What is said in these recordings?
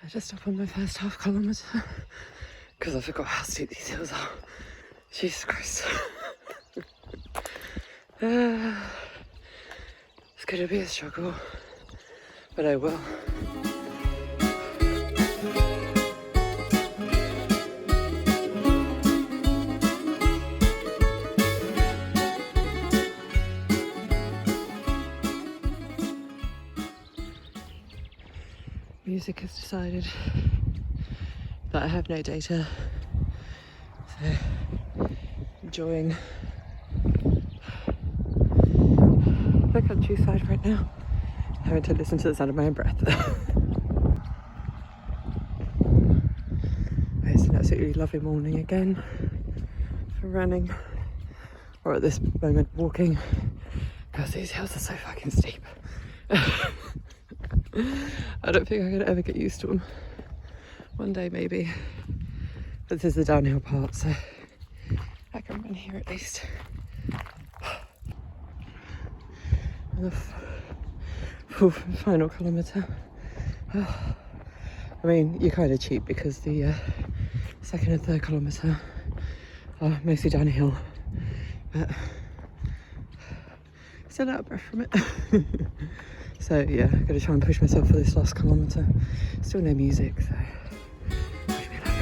just stopped on my first half kilometre because I forgot how steep these hills are. Jesus Christ. It's going to be a struggle, but I will. Music has decided that I have no data, so enjoying the countryside right now, having to listen to the sound of my own breath. It's an absolutely lovely morning again for running, or at this moment walking, because these hills are so fucking steep. I don't think I could ever get used to them. One day maybe, but this is the downhill part, so I can run here at least. And the final kilometre. I mean, you're kind of cheap because the second and third kilometre are mostly downhill, but still out of breath from it. So yeah, I'm gonna try and push myself for this last kilometre. Still no music, so wish me luck.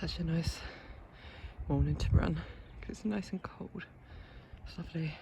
Such a nice morning to run because it's nice and cold. It's lovely.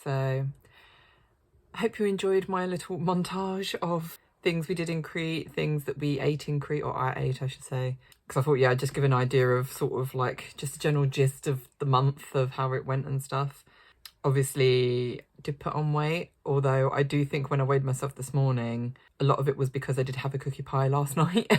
So I hope you enjoyed my little montage of things we did in Crete, things that we ate in Crete, or I ate, I should say. Because I thought, yeah, I'd just give an idea of sort of like just a general gist of the month of how it went and stuff. Obviously did put on weight, although I do think when I weighed myself this morning, a lot of it was because I did have a cookie pie last night.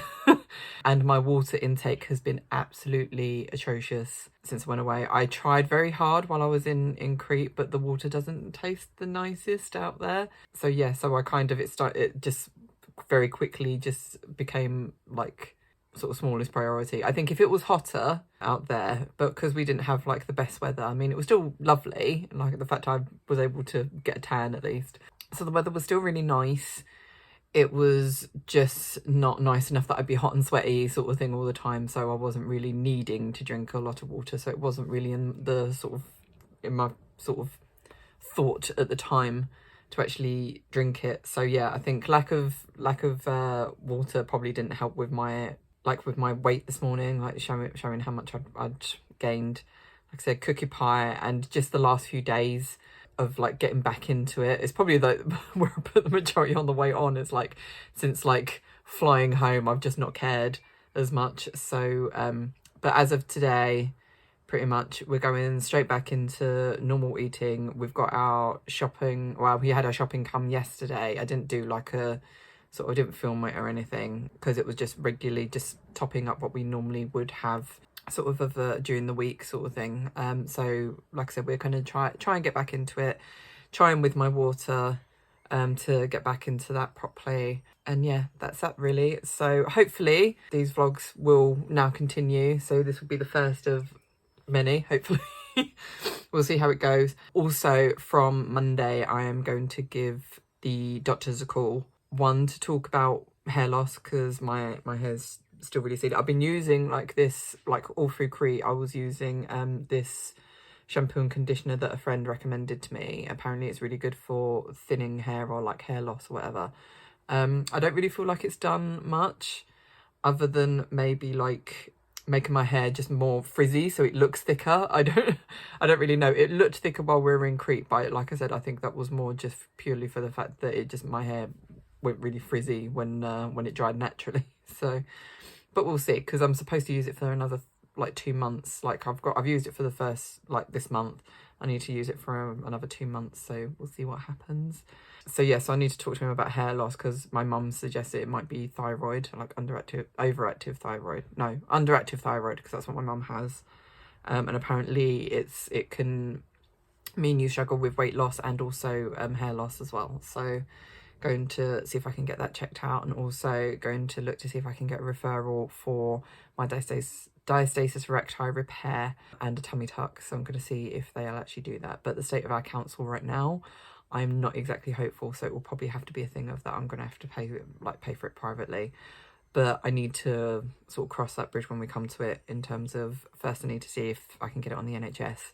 And my water intake has been absolutely atrocious since I went away. I tried very hard while I was in Crete, but the water doesn't taste the nicest out there. So yeah, so I kind of, it just very quickly just became like sort of smallest priority. I think if it was hotter out there, but because we didn't have like the best weather, I mean, it was still lovely, like the fact I was able to get a tan at least. So the weather was still really nice. It was just not nice enough that I'd be hot and sweaty sort of thing all the time, so I wasn't really needing to drink a lot of water, so it wasn't really in my sort of thought at the time to actually drink it. So yeah, I think lack of water probably didn't help with my weight this morning, like showing how much I'd gained. Like I said, cookie pie and just the last few days of like getting back into it. It's probably where I put the majority on the weight on. It's like since like flying home, I've just not cared as much. So but as of today, pretty much we're going straight back into normal eating. We've got our shopping, well, we had our shopping come yesterday. I didn't do like a sort of, I didn't film it or anything because it was just regularly just topping up what we normally would have sort of during the week sort of thing. So like I said, we're going to try and get back into it, trying with my water to get back into that properly. And yeah, that's that really. So hopefully these vlogs will now continue. So this will be the first of many, hopefully. We'll see how it goes. Also from Monday, I am going to give the doctors a call. One, to talk about hair loss because my hair's still really seedy. I've been using like this, like all through Crete, I was using this shampoo and conditioner that a friend recommended to me. Apparently it's really good for thinning hair or like hair loss or whatever. I don't really feel like it's done much other than maybe like making my hair just more frizzy so it looks thicker. I don't really know. It looked thicker while we were in Crete, but like I said, I think that was more just purely for the fact that it just, my hair went really frizzy when it dried naturally. So but we'll see, because I'm supposed to use it for another like 2 months. Like I've used it for the first, like this month. I need to use it for another 2 months, so we'll see what happens. So yeah, so I need to talk to him about hair loss because my mum suggested it might be thyroid, like overactive thyroid because that's what my mum has. And apparently it can mean you struggle with weight loss and also hair loss as well. So going to see if I can get that checked out, and also going to look to see if I can get a referral for my diastasis recti repair and a tummy tuck. So I'm going to see if they'll actually do that. But the state of our council right now, I'm not exactly hopeful, so it will probably have to be a thing of that I'm going to have to pay for it privately. But I need to sort of cross that bridge when we come to it, in terms of first I need to see if I can get it on the NHS.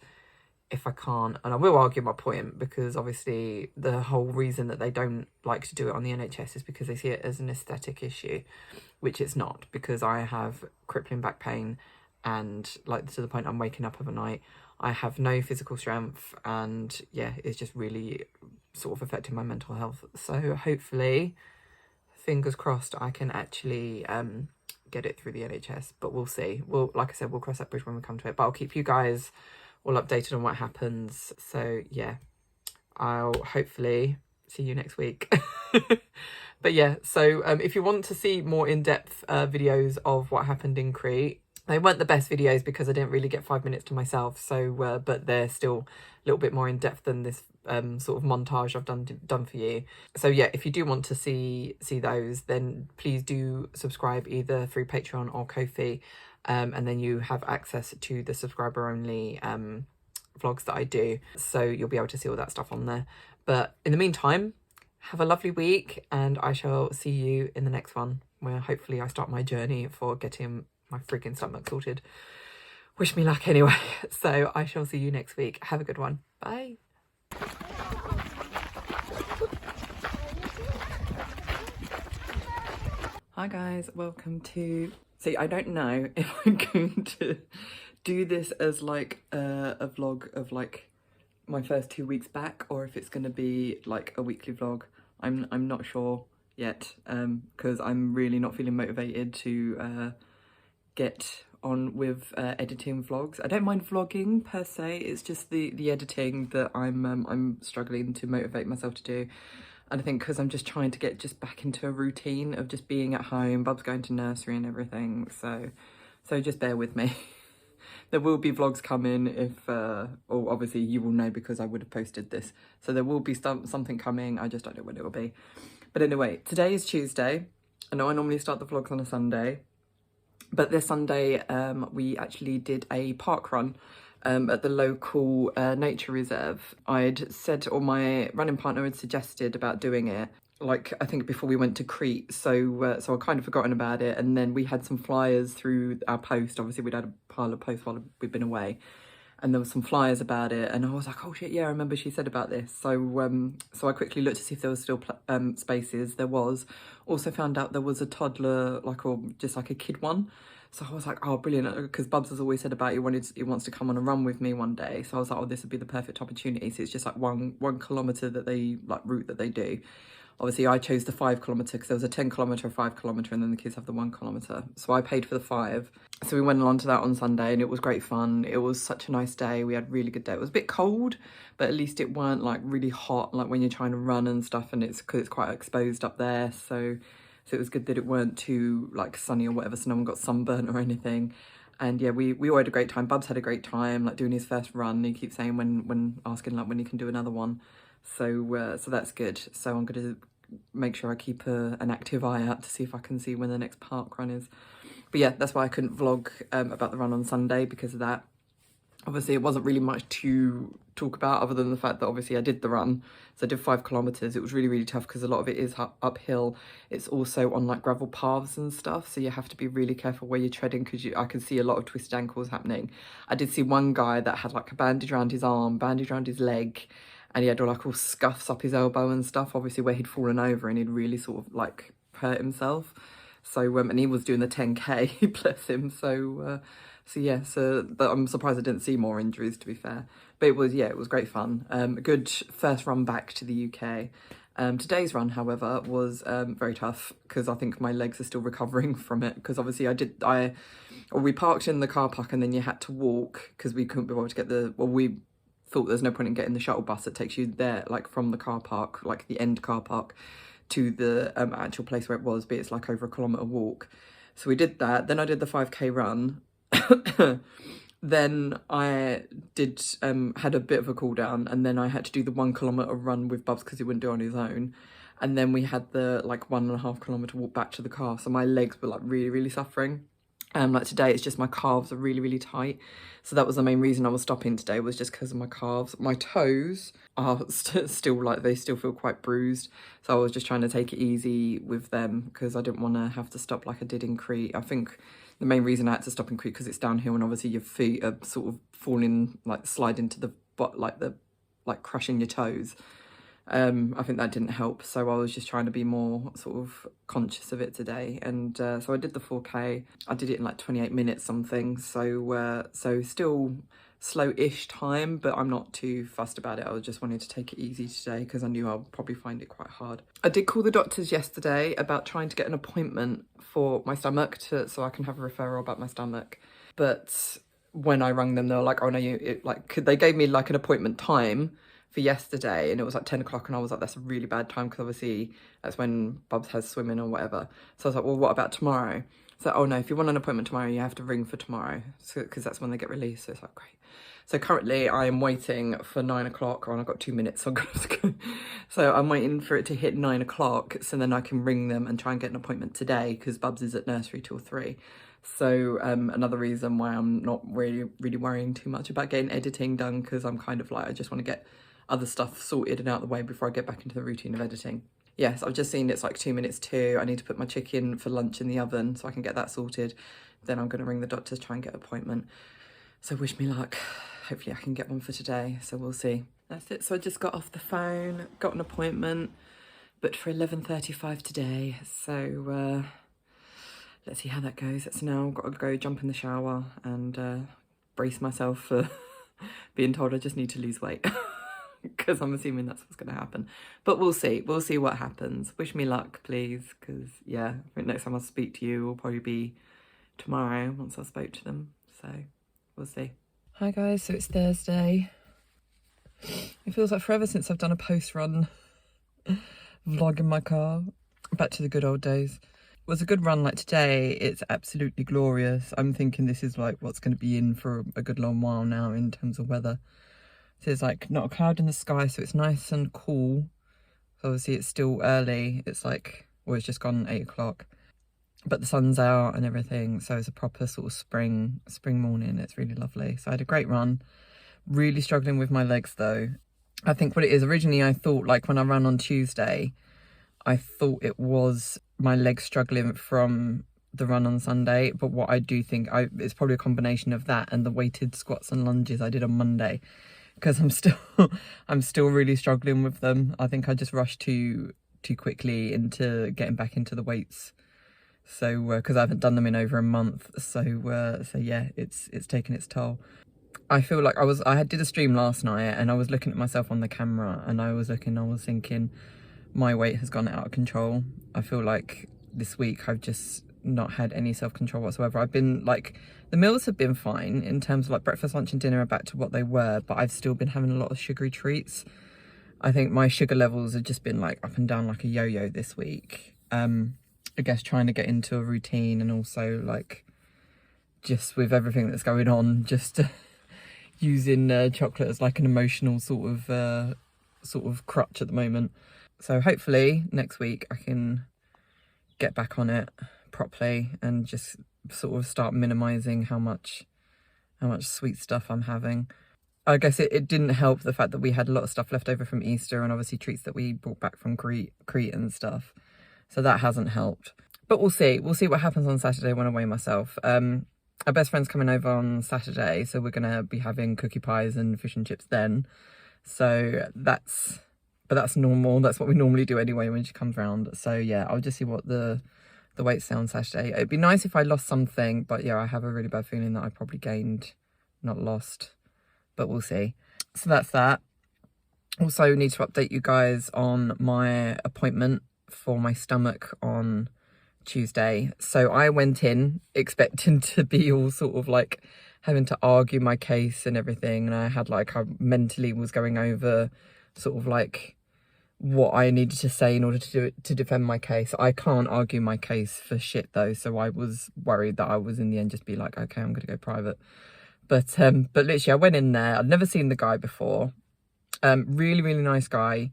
If I can't, and I will argue my point, because obviously the whole reason that they don't like to do it on the NHS is because they see it as an aesthetic issue, which it's not, because I have crippling back pain and like to the point I'm waking up overnight. I have no physical strength, and yeah, it's just really sort of affecting my mental health. So hopefully, fingers crossed, I can actually get it through the NHS, but we'll see. Like I said, we'll cross that bridge when we come to it, but I'll keep you guys all updated on what happens. So yeah, I'll hopefully see you next week. But yeah, so if you want to see more in-depth videos of what happened in Crete, they weren't the best videos because I didn't really get 5 minutes to myself. So but they're still a little bit more in depth than this sort of montage I've done for you. So yeah, if you do want to see those, then please do subscribe either through Patreon or Ko-fi. And then you have access to the subscriber only vlogs that I do, so you'll be able to see all that stuff on there. But in the meantime, have a lovely week, and I shall see you in the next one, where hopefully I start my journey for getting my freaking stomach sorted. Wish me luck anyway. So I shall see you next week. Have a good one. Bye. Hi guys, welcome to... See, I don't know if I'm going to do this as like a vlog of like my first 2 weeks back, or if it's going to be like a weekly vlog. I'm not sure yet, because I'm really not feeling motivated to get on with editing vlogs. I don't mind vlogging per se, it's just the editing that I'm struggling to motivate myself to do. And I think because I'm just trying to get just back into a routine of just being at home, Bub's going to nursery and everything, so just bear with me. There will be vlogs coming if, or obviously you will know because I would have posted this. So there will be something coming, I just don't know when it will be. But anyway, today is Tuesday. I know I normally start the vlogs on a Sunday, but this Sunday we actually did a park run at the local nature reserve. I'd said, or my running partner had suggested about doing it, like I think before we went to Crete, so I kind of forgotten about it. And then we had some flyers through our post. Obviously we'd had a pile of posts while we'd been away, and there was some flyers about it, and I was like, oh shit, yeah, I remember she said about this. So I quickly looked to see if there was still spaces. There was. Also found out there was a toddler, or just like a kid one. So I was like, oh, brilliant, because Bubs has always said about he wants to come on a run with me one day. So I was like, oh, this would be the perfect opportunity. So it's just like one kilometre that they, route that they do. Obviously, I chose the 5 kilometre because there was a 10 kilometre, a 5 kilometre, and then the kids have the 1 kilometre. So I paid for the 5. So we went along to that on Sunday, and it was great fun. It was such a nice day. We had a really good day. It was a bit cold, but at least it weren't really hot, when you're trying to run and stuff, and because it's quite exposed up there. So it was good that it weren't too sunny or whatever, so no one got sunburnt or anything. And yeah, we all had a great time. Bubs had a great time, doing his first run. He keeps saying when asking when he can do another one. So that's good. So I'm going to make sure I keep an active eye out to see if I can see when the next park run is. But yeah, that's why I couldn't vlog about the run on Sunday, because of that. Obviously, it wasn't really much to talk about other than the fact that obviously I did the run. So I did 5 kilometres. It was really, really tough because a lot of it is uphill. It's also on gravel paths and stuff. So you have to be really careful where you're treading, because I can see a lot of twisted ankles happening. I did see one guy that had a bandage around his arm, bandage around his leg, and he had all scuffs up his elbow and stuff, obviously where he'd fallen over and he'd really sort of hurt himself. So, and he was doing the 10K, bless him. So yeah, but I'm surprised I didn't see more injuries, to be fair. But it was great fun. A good first run back to the UK. Today's run, however, was very tough because I think my legs are still recovering from it. Because obviously we parked in the car park and then you had to walk because we couldn't be able to get we thought there's no point in getting the shuttle bus that takes you there, from the car park, the end car park, to the actual place where it was, but it's over a kilometre walk. So we did that. Then I did the 5K run. Then I had a bit of a cool down, and then I had to do the 1 kilometre run with Bubs because he wouldn't do it on his own. And then we had the 1.5 kilometre walk back to the car. So my legs were really, really suffering. Today, it's just my calves are really, really tight. So that was the main reason I was stopping today, was just because of my calves. My toes are still they still feel quite bruised. So I was just trying to take it easy with them because I didn't want to have to stop like I did in Crete. I think the main reason I had to stop in Crete because it's downhill and obviously your feet are sort of falling, sliding to the butt, crushing your toes. I think that didn't help, so I was just trying to be more sort of conscious of it today. And so I did the 4K. I did it in 28 minutes something, so still slow-ish time, but I'm not too fussed about it. I was just wanting to take it easy today because I knew I'll probably find it quite hard. I did call the doctors yesterday about trying to get an appointment for my stomach so I can have a referral about my stomach, but when I rang them, they were like, oh no, they gave me an appointment time for yesterday, and it was 10 o'clock, and I was like, that's a really bad time because obviously that's when Bubs has swimming or whatever. So I was like, well, what about tomorrow? So, oh no, if you want an appointment tomorrow, you have to ring for tomorrow, because that's when they get released. So it's great. So currently I am waiting for 9 o'clock, and I've got 2 minutes, so I'm going to have to go. So I'm waiting for it to hit 9 o'clock, so then I can ring them and try and get an appointment today, because Bubs is at nursery till 3. So another reason why I'm not really worrying too much about getting editing done, because I'm kind of I just want to get other stuff sorted and out of the way before I get back into the routine of editing. Yes, I've just seen it's 2 minutes to. I need to put my chicken for lunch in the oven so I can get that sorted. Then I'm going to ring the doctors, try and get an appointment. So wish me luck. Hopefully I can get one for today, so we'll see. That's it. So I just got off the phone, got an appointment, booked for 11:35 today. So let's see how that goes. So now I've got to go jump in the shower and brace myself for being told I just need to lose weight. because I'm assuming that's what's going to happen. But we'll see what happens. Wish me luck, please, because yeah, I think next time I speak to you will probably be tomorrow once I spoke to them, so we'll see. Hi guys, so it's Thursday. It feels like forever since I've done a post-run vlog in my car. Back to the good old days. It was a good run. Like today, it's absolutely glorious. I'm thinking this is like what's going to be in for a good long while now in terms of weather. So there's like not a cloud in the sky, so it's nice and cool. So obviously it's still early. It's like, well, it's just gone 8 o'clock, but the sun's out and everything. So it's a proper sort of spring morning. It's really lovely. So I had a great run. Really struggling with my legs though. I think what it is, originally I thought, like when I ran on Tuesday, I thought it was my legs struggling from the run on Sunday, but what I do think it's probably a combination of that and the weighted squats and lunges I did on Monday, because I'm still really struggling with them. I think I just rushed too quickly into getting back into the weights, so because I haven't done them in over a month, so yeah, it's taken its toll. I feel like I did a stream last night and I was looking at myself on the camera and I was thinking my weight has gone out of control. I feel like this week I've just not had any self-control whatsoever. I've been like, the meals have been fine in terms of like breakfast, lunch and dinner are back to what they were, but I've still been having a lot of sugary treats. I think my sugar levels have just been like up and down like a yo-yo this week. I guess trying to get into a routine, and also like just with everything that's going on, just using chocolate as like an emotional sort of crutch at the moment. So hopefully next week I can get back on it properly and just sort of start minimizing how much sweet stuff I'm having. I guess it didn't help the fact that we had a lot of stuff left over from Easter, and obviously treats that we brought back from Crete and stuff, so that hasn't helped. But we'll see what happens on Saturday when I weigh myself. Our best friend's coming over on Saturday, so we're gonna be having cookie pies and fish and chips then. So that's normal. That's what we normally do anyway when she comes round. So yeah, I'll just see what the weights say on Saturday. It'd be nice if I lost something, but yeah, I have a really bad feeling that I probably gained, not lost, but we'll see. So that's that. Also need to update you guys on my appointment for my stomach on Tuesday. So I went in expecting to be all sort of like having to argue my case and everything, and I had like, I mentally was going over sort of like what I needed to say in order to defend my case. I can't argue my case for shit though, so I was worried that I was in the end just be like, okay, I'm gonna go private. But literally I went in there. I'd never seen the guy before. Really nice guy,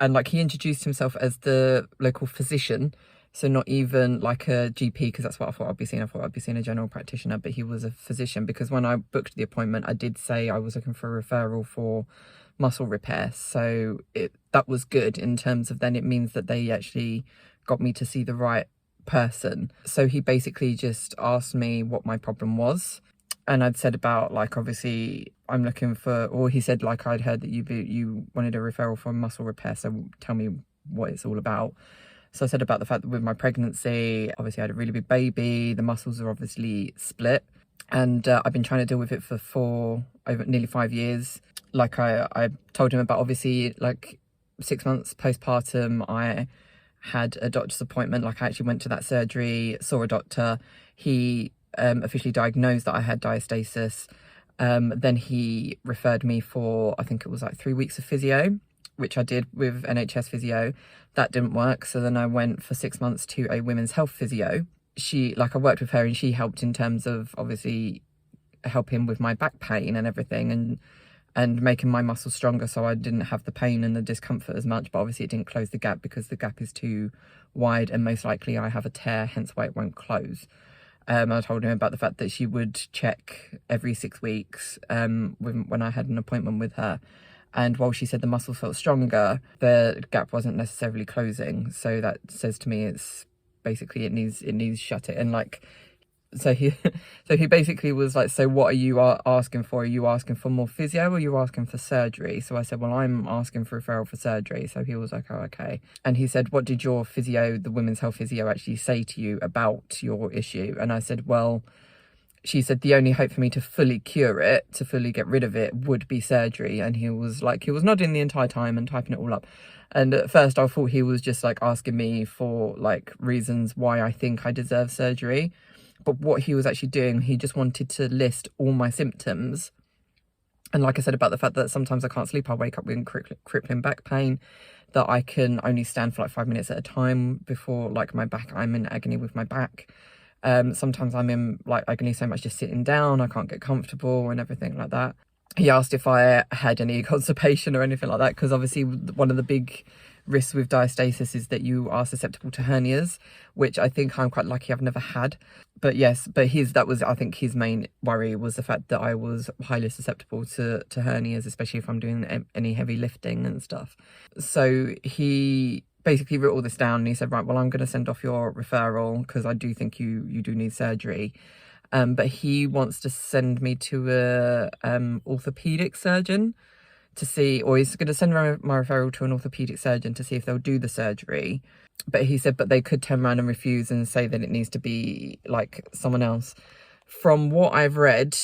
and like he introduced himself as the local physician. So not even like a GP, because that's what I thought I'd be seeing. I thought I'd be seeing a general practitioner, but he was a physician, because when I booked the appointment, I did say I was looking for a referral for muscle repair. So that was good in terms of, then it means that they actually got me to see the right person. So he basically just asked me what my problem was. And I'd said about like, obviously I'm looking for, or he said like, I'd heard that you wanted a referral for muscle repair. So tell me what it's all about. So I said about the fact that with my pregnancy, obviously I had a really big baby, the muscles are obviously split, and I've been trying to deal with it for over nearly 5 years. Like I told him about, obviously like 6 months postpartum, I had a doctor's appointment. Like I actually went to that surgery, saw a doctor. He officially diagnosed that I had diastasis. Then he referred me for, I think it was like 3 weeks of physio, which I did with NHS physio. That didn't work, so then I went for 6 months to a women's health physio. I worked with her, and she helped in terms of obviously helping with my back pain and everything, and making my muscles stronger so I didn't have the pain and the discomfort as much. But obviously it didn't close the gap, because the gap is too wide, and most likely I have a tear, hence why it won't close. I told him about the fact that she would check every 6 weeks when I had an appointment with her. And while she said the muscle felt stronger, the gap wasn't necessarily closing. So that says to me it's basically it needs shut it. And like, so he basically was like, so what are you asking for? Are you asking for more physio, or are you asking for surgery? So I said, well, I'm asking for referral for surgery. So he was like, oh, okay. And he said, what did your physio, the women's health physio, actually say to you about your issue? And I said, well, she said the only hope for me to fully cure it, to fully get rid of it, would be surgery. And he was nodding the entire time and typing it all up. And at first I thought he was just like asking me for like reasons why I think I deserve surgery. But what he was actually doing, he just wanted to list all my symptoms. And like I said about the fact that sometimes I can't sleep, I wake up with crippling back pain, that I can only stand for like 5 minutes at a time before like I'm in agony with my back. Sometimes I'm in like agony so much just sitting down, I can't get comfortable and everything like that. He asked if I had any constipation or anything like that, because obviously one of the big risks with diastasis is that you are susceptible to hernias, which I think I'm quite lucky I've never had. But yes, but I think his main worry was the fact that I was highly susceptible to hernias, especially if I'm doing any heavy lifting and stuff. So he basically wrote all this down and he said, right, well, I'm going to send off your referral because I do think you do need surgery. But he wants to send me to a orthopedic surgeon to see, or he's going to send my referral to an orthopedic surgeon to see if they'll do the surgery. But he said, but they could turn around and refuse and say that it needs to be like someone else. From what I've read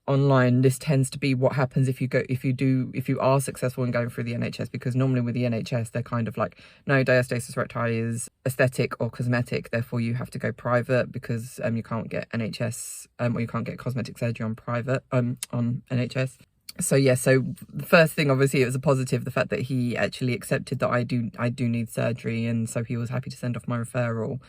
online, this tends to be what happens if you are successful in going through the NHS, because normally with the NHS they're kind of like, no, diastasis recti is aesthetic or cosmetic, therefore you have to go private because you can't get NHS or you can't get cosmetic surgery on private on NHS. So yeah, so the first thing, obviously it was a positive, the fact that he actually accepted that I do need surgery, and so he was happy to send off my referral.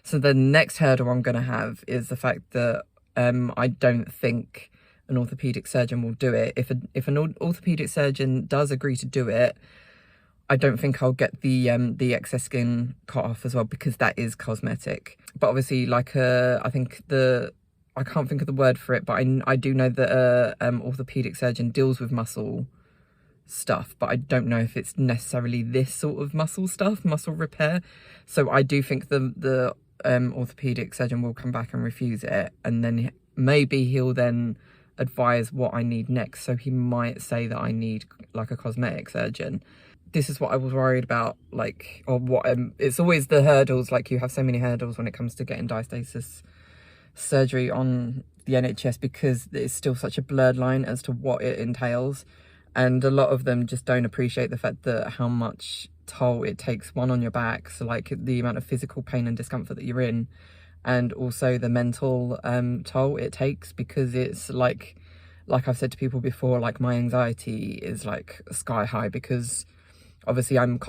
So the next hurdle I'm going to have is the fact that I don't think an orthopedic surgeon will do it. If an orthopedic surgeon does agree to do it, I don't think I'll get the excess skin cut off as well, because that is cosmetic. But obviously, like I can't think of the word for it, but I do know that orthopedic surgeon deals with muscle stuff, but I don't know if it's necessarily this sort of muscle stuff, muscle repair. So I do think the orthopedic surgeon will come back and refuse it, and then maybe he'll then advise what I need next. So he might say that I need like a cosmetic surgeon. This is what I was worried about, like, or what it's always the hurdles, like you have so many hurdles when it comes to getting diastasis surgery on the NHS, because it's still such a blurred line as to what it entails, and a lot of them just don't appreciate the fact that how much toll it takes, one, on your back, so like the amount of physical pain and discomfort that you're in, and also the mental toll it takes, because it's like I've said to people before, like my anxiety is like sky high, because obviously I'm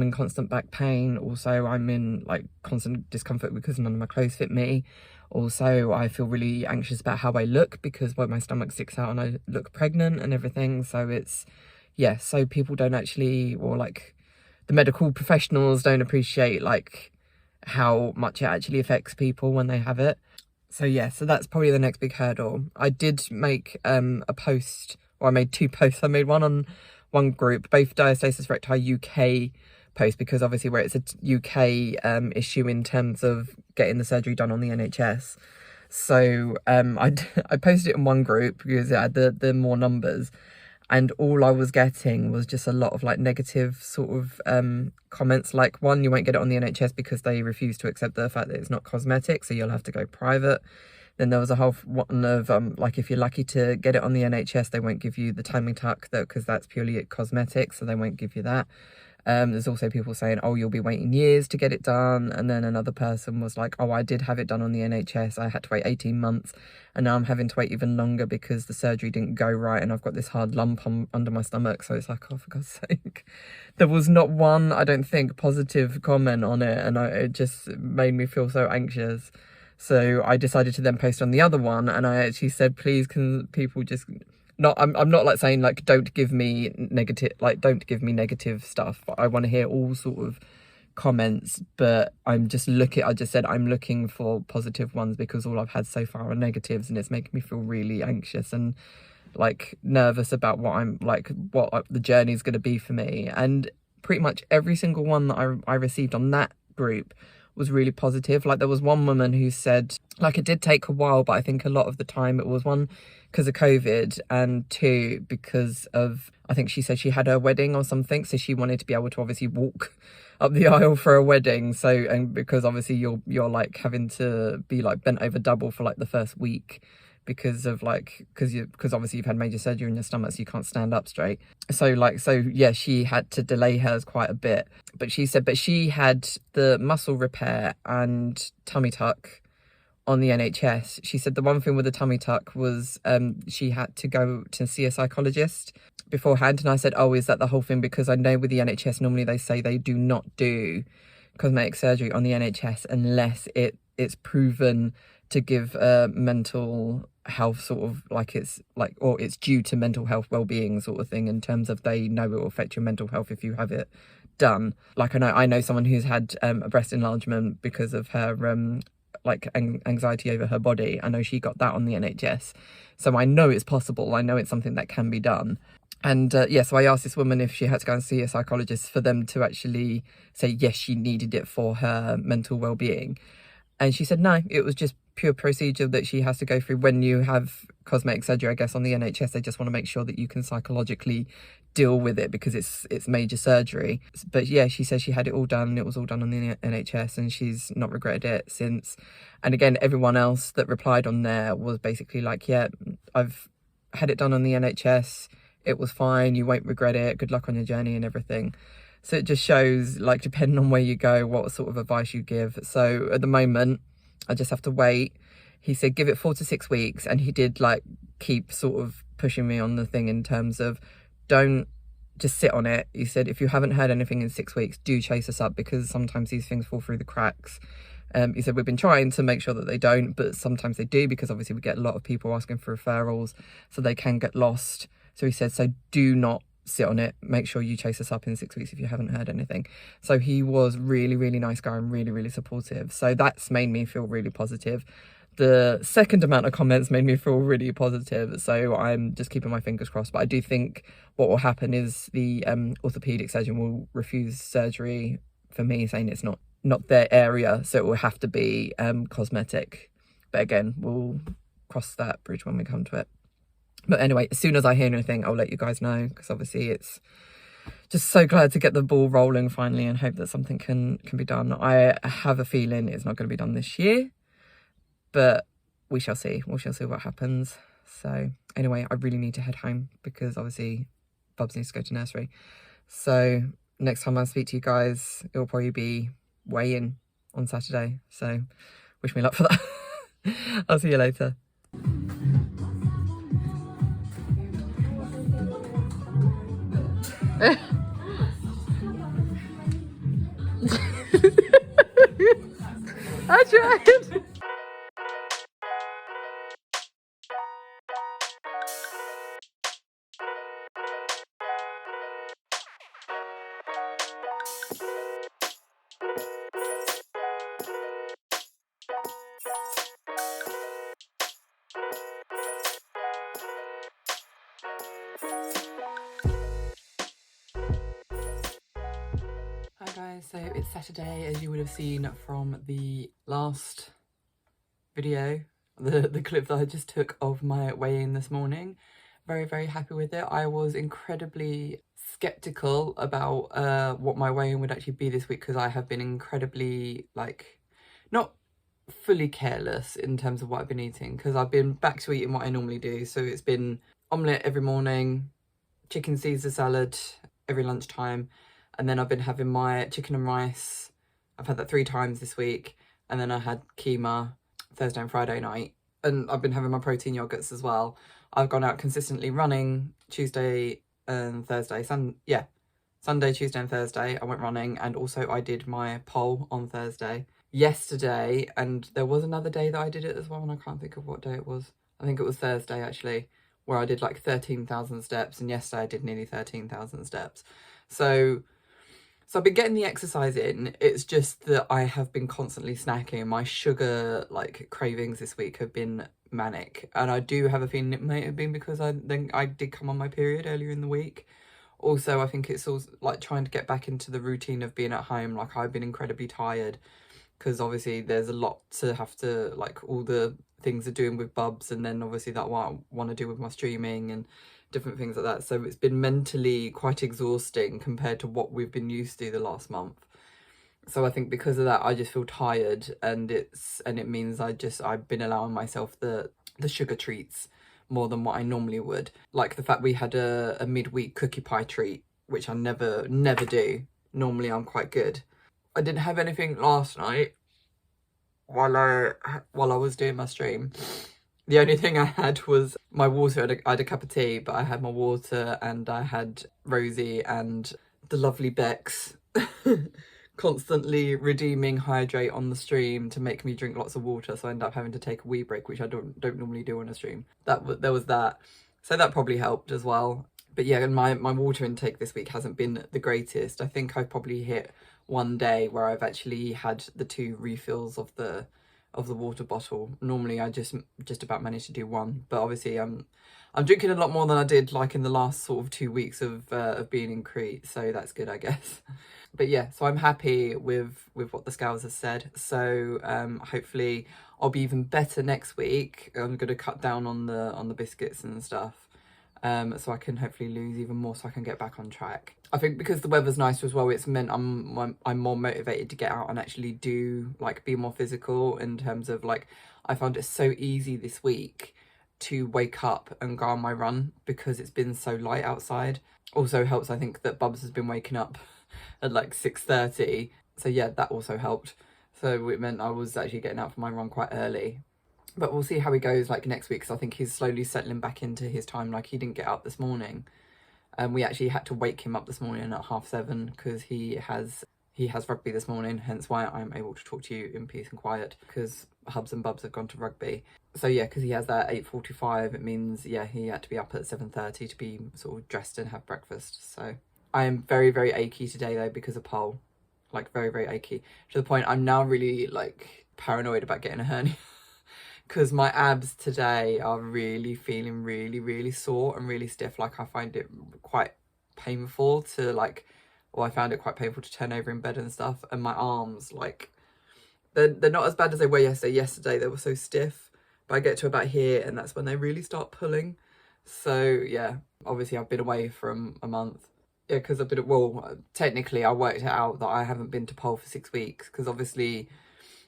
in constant back pain. Also, I'm in like constant discomfort because none of my clothes fit me. Also, I feel really anxious about how I look, because my stomach sticks out and I look pregnant and everything. So it's, yeah, so people don't actually, or like the medical professionals don't appreciate like how much it actually affects people when they have it. So yeah, so that's probably the next big hurdle. I did make a post, or I made 2 posts. I made one on one group, both Diastasis Recti UK post, because obviously where it's a UK issue in terms of getting the surgery done on the NHS. So I posted it in one group because it had the more numbers, and all I was getting was just a lot of like negative sort of comments, like, one, you won't get it on the NHS because they refuse to accept the fact that it's not cosmetic, so you'll have to go private. Then there was a whole one of like, if you're lucky to get it on the NHS, they won't give you the tummy tuck, because that's purely cosmetic, so they won't give you that. There's also people saying, oh, you'll be waiting years to get it done. And then another person was like, oh, I did have it done on the NHS. I had to wait 18 months. And now I'm having to wait even longer because the surgery didn't go right. And I've got this hard lump under my stomach. So it's like, oh, for God's sake. There was not one, I don't think, positive comment on it. And it just made me feel so anxious. So I decided to then post on the other one. And I actually said, please, can people just... I'm not like saying like don't give me negative stuff, but I want to hear all sort of comments. But I just said I'm looking for positive ones, because all I've had so far are negatives, and it's making me feel really anxious and like nervous about what the journey is going to be for me. And pretty much every single one that I received on that group was really positive. Like there was one woman who said, like, it did take a while, but I think a lot of the time it was, one, because of COVID, and 2, because of, I think she said she had her wedding or something, so she wanted to be able to obviously walk up the aisle for a wedding. So, and because obviously you're like having to be like bent over double for like the first week, because of like, because obviously you've had major surgery in your stomach, so you can't stand up straight. So yeah, she had to delay hers quite a bit. But she said, but she had the muscle repair and tummy tuck on the NHS. She said the one thing with the tummy tuck was she had to go to see a psychologist beforehand. And I said, oh, is that the whole thing? Because I know with the NHS, normally they say they do not do cosmetic surgery on the NHS unless it's proven to give mental health sort of like it's like, or it's due to mental health well-being sort of thing, in terms of they know it will affect your mental health if you have it done. Like I know someone who's had a breast enlargement because of her like anxiety over her body. I know she got that on the NHS, so I know it's possible. I know it's something that can be done. And yeah, so I asked this woman if she had to go and see a psychologist for them to actually say yes, she needed it for her mental well-being. And she said no, it was just pure procedure that she has to go through. When you have cosmetic surgery, I guess on the NHS, they just want to make sure that you can psychologically deal with it because it's major surgery. But yeah, she says she had it all done. It was all done on the NHS and she's not regretted it since. And again, everyone else that replied on there was basically like, yeah, I've had it done on the NHS. It was fine. You won't regret it. Good luck on your journey and everything. So it just shows, like, depending on where you go, what sort of advice you give. So at the moment, I just have to wait. He said, give it 4 to 6 weeks. And he did like keep sort of pushing me on the thing in terms of don't just sit on it. He said, if you haven't heard anything in 6 weeks, do chase us up because sometimes these things fall through the cracks. He said, we've been trying to make sure that they don't, but sometimes they do because obviously we get a lot of people asking for referrals, so they can get lost. So he said, so do not sit on it. Make sure you chase us up in 6 weeks if you haven't heard anything. So he was really, really nice guy and really, really supportive. So that's made me feel really positive. The second amount of comments made me feel really positive. So I'm just keeping my fingers crossed. But I do think what will happen is the orthopedic surgeon will refuse surgery for me, saying it's not their area. So it will have to be cosmetic. But again, we'll cross that bridge when we come to it. But anyway, as soon as I hear anything, I'll let you guys know, because obviously it's just so glad to get the ball rolling finally and hope that something can be done. I have a feeling it's not going to be done this year, but we shall see. We shall see what happens. So anyway, I really need to head home because obviously Bubs needs to go to nursery. So next time I speak to you guys, it will probably be weigh-in on Saturday. So wish me luck for that. I'll see you later. I tried. Hi guys, so it's Saturday, as you would have seen from the last video, the clip that I just took of my weigh-in this morning. Very, very happy with it. I was incredibly skeptical about what my weigh-in would actually be this week because I have been incredibly, like, not fully careless in terms of what I've been eating, because I've been back to eating what I normally do. So it's been omelette every morning, chicken Caesar salad every lunchtime, and then I've been having my chicken and rice. I've had that 3 times this week, and then I had keema Thursday and Friday night, and I've been having my protein yogurts as well. I've gone out consistently running Tuesday and Thursday. Sunday, Tuesday and Thursday I went running, and also I did my pole on Thursday. Yesterday, and there was another day that I did it as well, and I can't think of what day it was. I think it was Thursday actually, where I did like 13,000 steps, and yesterday I did nearly 13,000 steps. So I've been getting the exercise in. It's just that I have been constantly snacking. My sugar like cravings this week have been manic, and I do have a feeling it may have been because I did come on my period earlier in the week. Also, I think it's also like trying to get back into the routine of being at home. Like, I've been incredibly tired because obviously there's a lot to have to, like, all the things are doing with Bubs, and then obviously that what I want to do with my streaming and different things like that. So it's been mentally quite exhausting compared to what we've been used to the last month. So I think because of that, I just feel tired, and it means I've been allowing myself the the sugar treats more than what I normally would. Like the fact we had a midweek cookie pie treat, which I never do. Normally I'm quite good. I didn't have anything last night while I was doing my stream. The only thing I had was my water. I had a cup of tea, but I had my water and I had Rosie and the lovely Bex constantly redeeming hydrate on the stream to make me drink lots of water, so I end up having to take a wee break, which I don't normally do on a stream. There was that, so that probably helped as well. But yeah, and my water intake this week hasn't been the greatest. I think I've probably hit one day where I've actually had the 2 refills of the water bottle. Normally I just about manage to do one, but obviously I'm drinking a lot more than I did like in the last sort of 2 weeks of being in Crete, so that's good, I guess. But yeah, so I'm happy with what the scales have said. So hopefully I'll be even better next week. I'm going to cut down on the biscuits and stuff, so I can hopefully lose even more, so I can get back on track. I think because the weather's nicer as well, it's meant I'm more motivated to get out and actually do, like, be more physical in terms of, like, I found it so easy this week to wake up and go on my run because it's been so light outside. Also helps, I think, that Bubs has been waking up at like 6:30, so yeah, that also helped. So it meant I was actually getting out for my run quite early. But we'll see how he goes like next week, because I think he's slowly settling back into his time. Like, he didn't get up this morning, and we actually had to wake him up this morning at 7:30 because he has rugby this morning, hence why I'm able to talk to you in peace and quiet, because Hubs and Bubs have gone to rugby. So yeah, because he has that 8:45, it means, yeah, he had to be up at 7:30 to be sort of dressed and have breakfast. So I am very, very achy today though because of pole, like very, very achy, to the point I'm now really like paranoid about getting a hernia because my abs today are really feeling really, really sore and really stiff. Like, I find it quite painful to like, well, I found it quite painful to turn over in bed and stuff. And my arms, like, they're not as bad as they were yesterday. Yesterday they were so stiff, but I get to about here and that's when they really start pulling. So yeah, obviously I've been away from a month. Yeah, because I've been, well, technically I worked it out that I haven't been to pole for 6 weeks, because obviously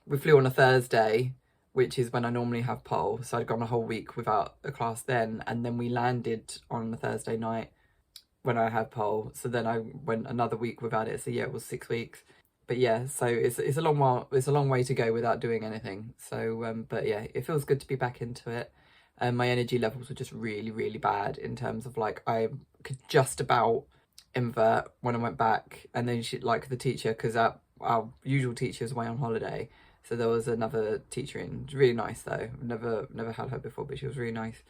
we flew on a Thursday, which is when I normally have pole. So I'd gone a whole week without a class then, and then we landed on a Thursday night when I had pole. So then I went another week without it. So yeah, it was 6 weeks. But yeah, so it's a long while, it's a long way to go without doing anything. So but yeah, it feels good to be back into it. And my energy levels were just really, really bad in terms of, like, I could just about invert when I went back, and then she, like, the teacher, because our usual teacher is away on holiday, so there was another teacher in. Really nice though. Never had her before, but she was really nice,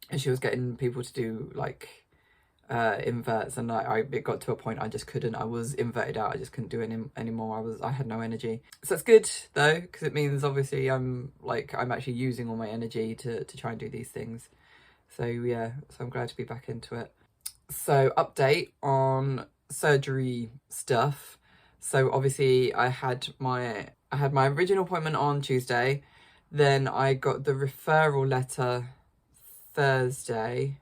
and she was getting people to do like inverts, and it got to a point I just couldn't. I was inverted out. I just couldn't do it anymore. I had no energy. So it's good though, because it means obviously I'm actually using all my energy to try and do these things. So yeah, so I'm glad to be back into it. So update on surgery stuff. So obviously I had my original appointment on Tuesday, then I got the referral letter Thursday,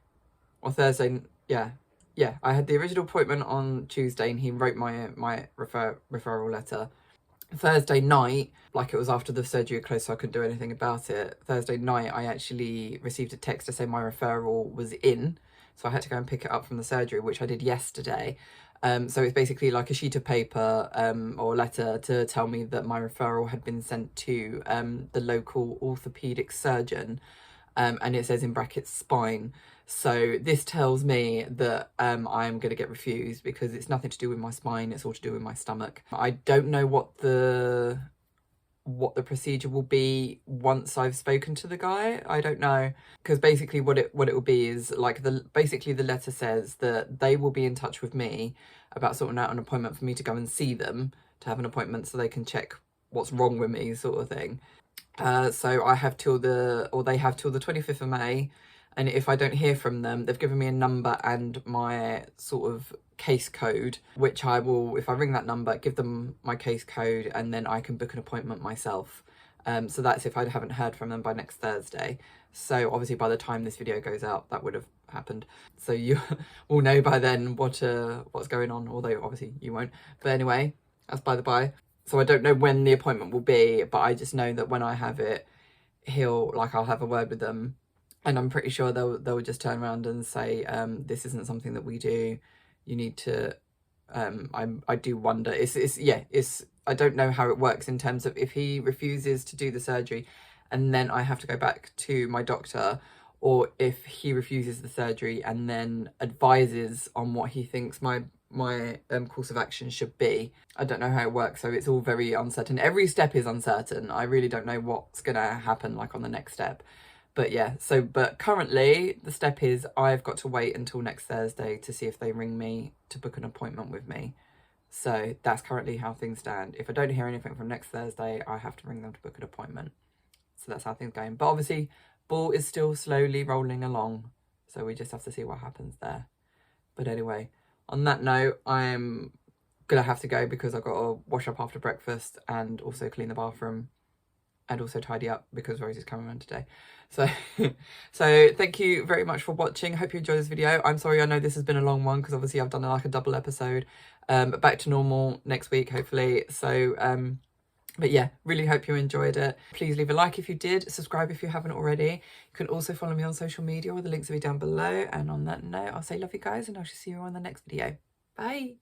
yeah, I had the original appointment on Tuesday and he wrote my referral letter. Thursday night, like, it was after the surgery closed, so I couldn't do anything about it. Thursday night I actually received a text to say my referral was in, so I had to go and pick it up from the surgery, which I did yesterday. So it's basically like a sheet of paper or letter to tell me that my referral had been sent to the local orthopedic surgeon, and it says in brackets spine. So this tells me that I'm going to get refused, because it's nothing to do with my spine, it's all to do with my stomach. I don't know what the procedure will be once I've spoken to the guy. I don't know, because basically what it will be is, like, basically the letter says that they will be in touch with me about sorting out an appointment for me to go and see them, to have an appointment so they can check what's wrong with me, sort of thing. So they have till the 25th of May, and if I don't hear from them, they've given me a number and my sort of case code, which I will, if I ring that number, give them my case code, and then I can book an appointment myself. So that's if I haven't heard from them by next Thursday. So obviously by the time this video goes out, that would have happened. So you will know by then what's going on, although obviously you won't. But anyway, that's by the by. So I don't know when the appointment will be, but I just know that when I have it, I'll have a word with them And I'm pretty sure they'll just turn around and say, this isn't something that we do. You need to, I do wonder, I don't know how it works in terms of if he refuses to do the surgery and then I have to go back to my doctor, or if he refuses the surgery and then advises on what he thinks my course of action should be. I don't know how it works, so it's all very uncertain. Every step is uncertain. I really don't know what's gonna happen like on the next step. But yeah, but currently the step is I've got to wait until next Thursday to see if they ring me to book an appointment with me. So that's currently how things stand. If I don't hear anything from next Thursday, I have to ring them to book an appointment. So that's how things are going. But obviously, ball is still slowly rolling along. So we just have to see what happens there. But anyway, on that note, I'm going to have to go because I've got to wash up after breakfast and also clean the bathroom and also tidy up because Rosie's coming around today. So thank you very much for watching. Hope you enjoyed this video. I'm sorry, I know this has been a long one because obviously I've done like a double episode. But back to normal next week, hopefully. So, but yeah, really hope you enjoyed it. Please leave a like if you did. Subscribe if you haven't already. You can also follow me on social media. All the links will be down below. And on that note, I'll say love you guys and I shall see you on the next video. Bye.